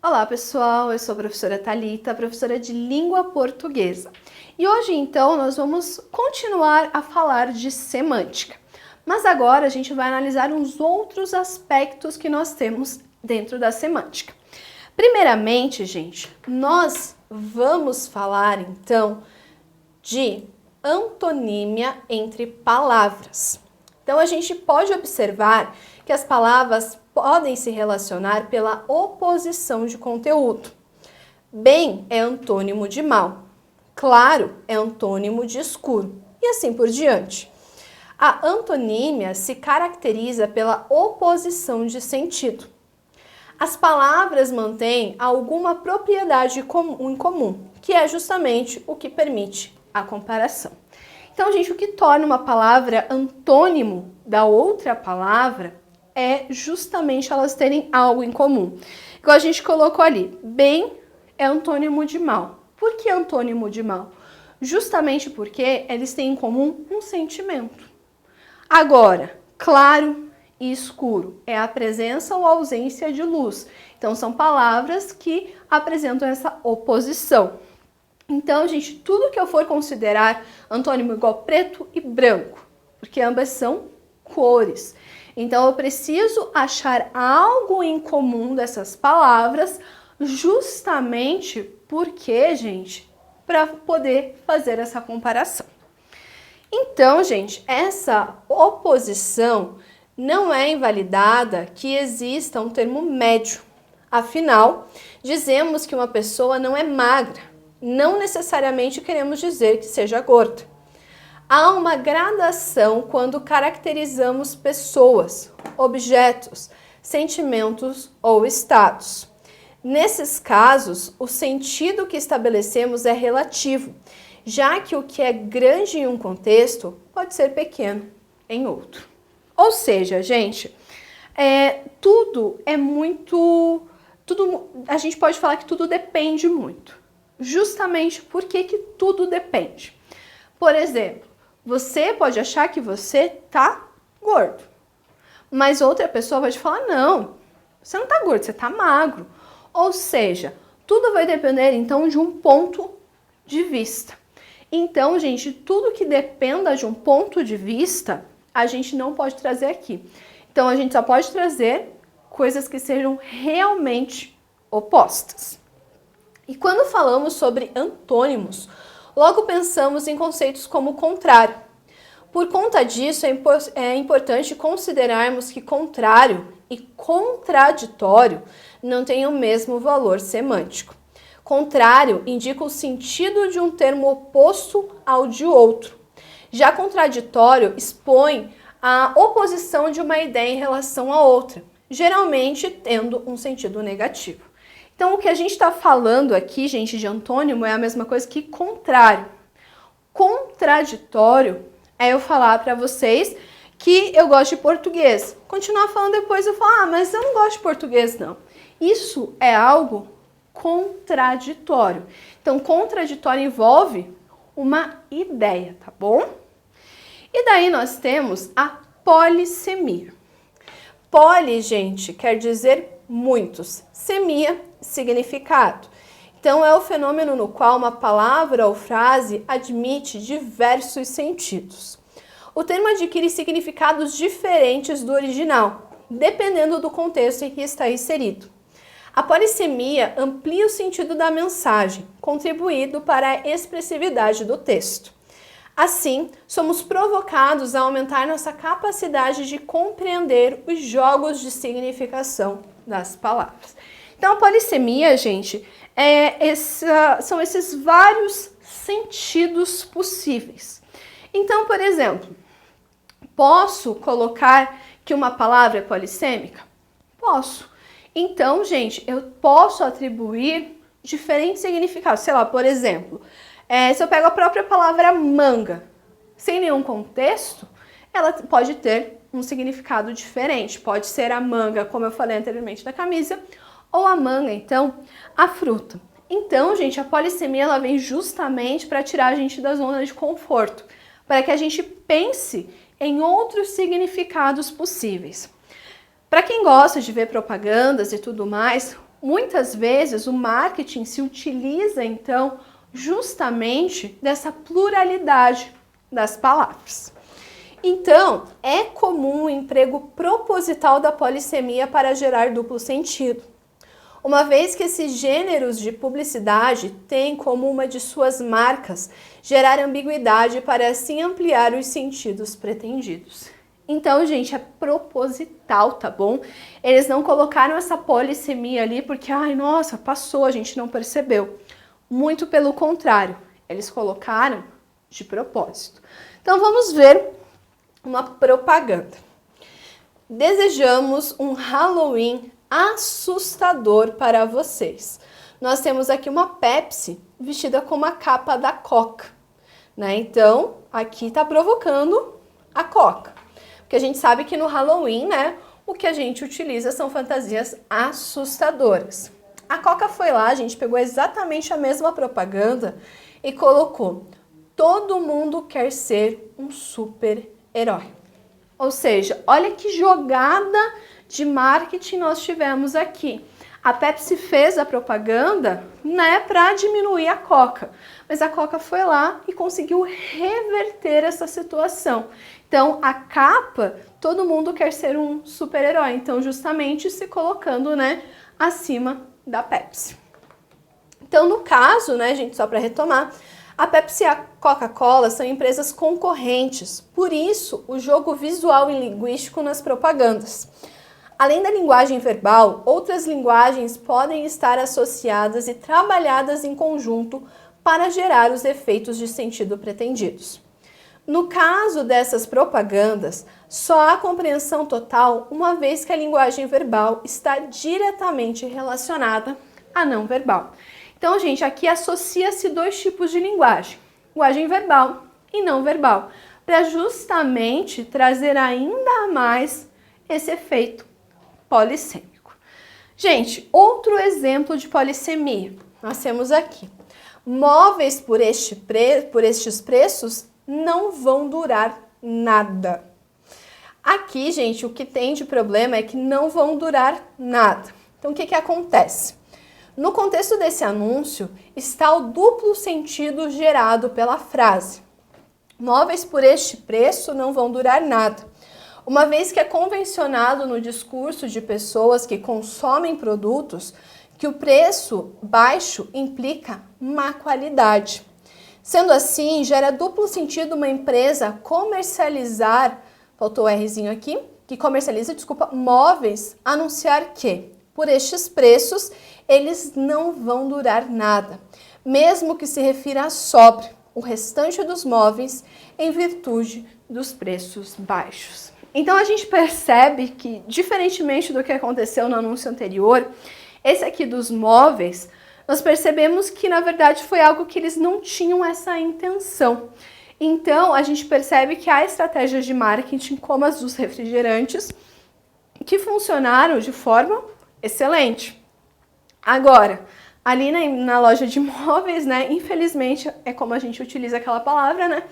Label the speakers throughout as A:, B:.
A: Olá pessoal, eu sou a professora Thalita, professora de língua portuguesa. E hoje então nós vamos continuar a falar de semântica. Mas agora a gente vai analisar uns outros aspectos que nós temos dentro da semântica. Primeiramente, gente, nós vamos falar então de antonímia entre palavras. Então a gente pode observar que as palavras podem se relacionar pela oposição de conteúdo. Bem é antônimo de mal, claro é antônimo de escuro e assim por diante. A antonímia se caracteriza pela oposição de sentido. As palavras mantêm alguma propriedade em comum, que é justamente o que permite a comparação. Então, gente, o que torna uma palavra antônimo da outra palavra é justamente elas terem algo em comum. Igual a gente colocou ali, bem é antônimo de mal. Por que antônimo de mal? Justamente porque eles têm em comum um sentimento. Agora, claro e escuro é a presença ou ausência de luz. Então, são palavras que apresentam essa oposição. Então, gente, tudo que eu for considerar antônimo igual preto e branco, porque ambas são cores. Então, eu preciso achar algo em comum dessas palavras, justamente porque, gente, para poder fazer essa comparação. Então, gente, essa oposição não é invalidada que exista um termo médio. Afinal, dizemos que uma pessoa não é magra. Não necessariamente queremos dizer que seja gorda. Há uma gradação quando caracterizamos pessoas, objetos, sentimentos ou estados. Nesses casos, o sentido que estabelecemos é relativo, já que o que é grande em um contexto pode ser pequeno em outro. Ou seja, gente, a gente pode falar que tudo depende muito. Justamente porque que tudo depende. Por exemplo, você pode achar que você tá gordo, mas outra pessoa vai te falar, não, você não tá gordo, você tá magro. Ou seja, tudo vai depender então de um ponto de vista. Então, gente, tudo que dependa de um ponto de vista, a gente não pode trazer aqui. Então, a gente só pode trazer coisas que sejam realmente opostas. E quando falamos sobre antônimos, logo pensamos em conceitos como contrário. Por conta disso, é importante considerarmos que contrário e contraditório não têm o mesmo valor semântico. Contrário indica o sentido de um termo oposto ao de outro. Já contraditório expõe a oposição de uma ideia em relação a outra, geralmente tendo um sentido negativo. Então, o que a gente está falando aqui, gente, de antônimo é a mesma coisa que contrário. Contraditório é eu falar para vocês que eu gosto de português. Continuar falando depois eu falo, mas eu não gosto de português, não. Isso é algo contraditório. Então, contraditório envolve uma ideia, tá bom? E daí nós temos a polissemia. Poli, gente, quer dizer muitos. Semia, significado. Então, é o fenômeno no qual uma palavra ou frase admite diversos sentidos. O termo adquire significados diferentes do original, dependendo do contexto em que está inserido. A polissemia amplia o sentido da mensagem, contribuindo para a expressividade do texto. Assim, somos provocados a aumentar nossa capacidade de compreender os jogos de significação das palavras. Então, a polissemia, gente, são esses vários sentidos possíveis. Então, por exemplo, posso colocar que uma palavra é polissêmica? Posso. Então, gente, eu posso atribuir diferentes significados. Sei lá, por exemplo, se eu pego a própria palavra manga, sem nenhum contexto, ela pode ter um significado diferente. Pode ser a manga, como eu falei anteriormente, da camisa, ou a manga, então, a fruta. Então, gente, a polissemia ela vem justamente para tirar a gente da zona de conforto, para que a gente pense em outros significados possíveis. Para quem gosta de ver propagandas e tudo mais, Muitas vezes o marketing se utiliza então justamente dessa pluralidade das palavras. Então, é comum o emprego proposital da polissemia para gerar duplo sentido, uma vez que esses gêneros de publicidade têm como uma de suas marcas gerar ambiguidade para assim ampliar os sentidos pretendidos. Então, gente, é proposital, tá bom? Eles não colocaram essa polissemia ali porque, ai, nossa, passou, a gente não percebeu. Muito pelo contrário, eles colocaram de propósito. Então, vamos ver uma propaganda. Desejamos um Halloween assustador para vocês. Nós temos aqui uma Pepsi vestida com uma capa da Coca, né? Então, aqui tá provocando a Coca. Porque a gente sabe que no Halloween, né, o que a gente utiliza são fantasias assustadoras. A Coca foi lá, a gente pegou exatamente a mesma propaganda e colocou: todo mundo quer ser um super-herói. Ou seja, olha que jogada de marketing nós tivemos aqui. A Pepsi fez a propaganda, né, para diminuir a Coca, mas a Coca foi lá e conseguiu reverter essa situação. Então, a capa, todo mundo quer ser um super-herói, então justamente se colocando, né, acima da Pepsi. Então, no caso, né, gente, só para retomar, a Pepsi e a Coca-Cola são empresas concorrentes, por isso o jogo visual e linguístico nas propagandas. Além da linguagem verbal, outras linguagens podem estar associadas e trabalhadas em conjunto para gerar os efeitos de sentido pretendidos. No caso dessas propagandas, só há compreensão total uma vez que a linguagem verbal está diretamente relacionada à não verbal. Então, gente, aqui associa-se dois tipos de linguagem verbal e não verbal, para justamente trazer ainda mais esse efeito polissêmico. Gente, outro exemplo de polissemia, nós temos aqui: móveis por estes preços não vão durar nada. Aqui, gente, o que tem de problema é que não vão durar nada. Então, o que acontece? No contexto desse anúncio está o duplo sentido gerado pela frase: móveis por este preço não vão durar nada. Uma vez que é convencionado no discurso de pessoas que consomem produtos que o preço baixo implica má qualidade. Sendo assim, gera duplo sentido uma empresa comercializar, faltou o Rzinho aqui, que comercializa, móveis, anunciar que, por estes preços, eles não vão durar nada, mesmo que se refira sobre o restante dos móveis em virtude dos preços baixos. Então a gente percebe que, diferentemente do que aconteceu no anúncio anterior, esse aqui dos móveis, nós percebemos que na verdade foi algo que eles não tinham essa intenção. Então a gente percebe que há estratégias de marketing como as dos refrigerantes que funcionaram de forma excelente. Agora, ali na loja de móveis, né, infelizmente, é como a gente utiliza aquela palavra, né,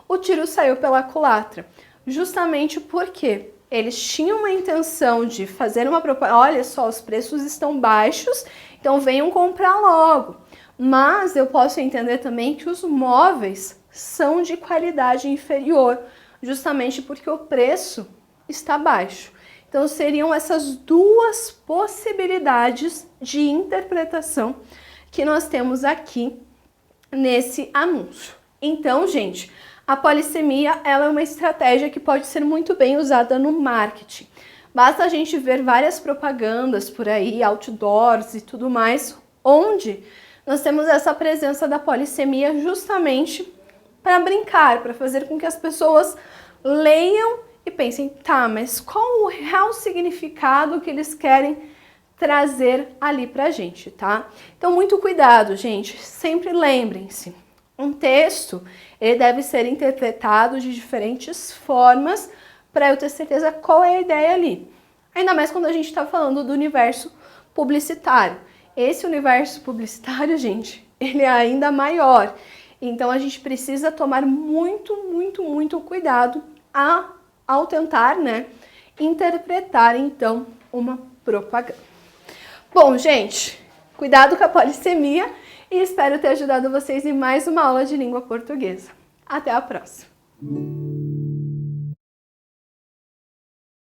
A: o tiro saiu pela culatra. Justamente porque eles tinham uma intenção de fazer uma propaganda: olha só, os preços estão baixos, então venham comprar logo. Mas eu posso entender também que os móveis são de qualidade inferior, justamente porque o preço está baixo. Então seriam essas duas possibilidades de interpretação que nós temos aqui nesse anúncio. Então, gente, a polissemia, ela é uma estratégia que pode ser muito bem usada no marketing. Basta a gente ver várias propagandas por aí, outdoors e tudo mais, onde nós temos essa presença da polissemia justamente para brincar, para fazer com que as pessoas leiam e pensem: tá, mas qual o real significado que eles querem trazer ali pra gente, tá? Então, muito cuidado, gente. Sempre lembrem-se: um texto, ele deve ser interpretado de diferentes formas para eu ter certeza qual é a ideia ali. Ainda mais quando a gente está falando do universo publicitário. Esse universo publicitário, gente, ele é ainda maior. Então a gente precisa tomar muito cuidado ao tentar, né, interpretar então uma propaganda. Bom, gente, cuidado com a polissemia e espero ter ajudado vocês em mais uma aula de língua portuguesa. Até a próxima!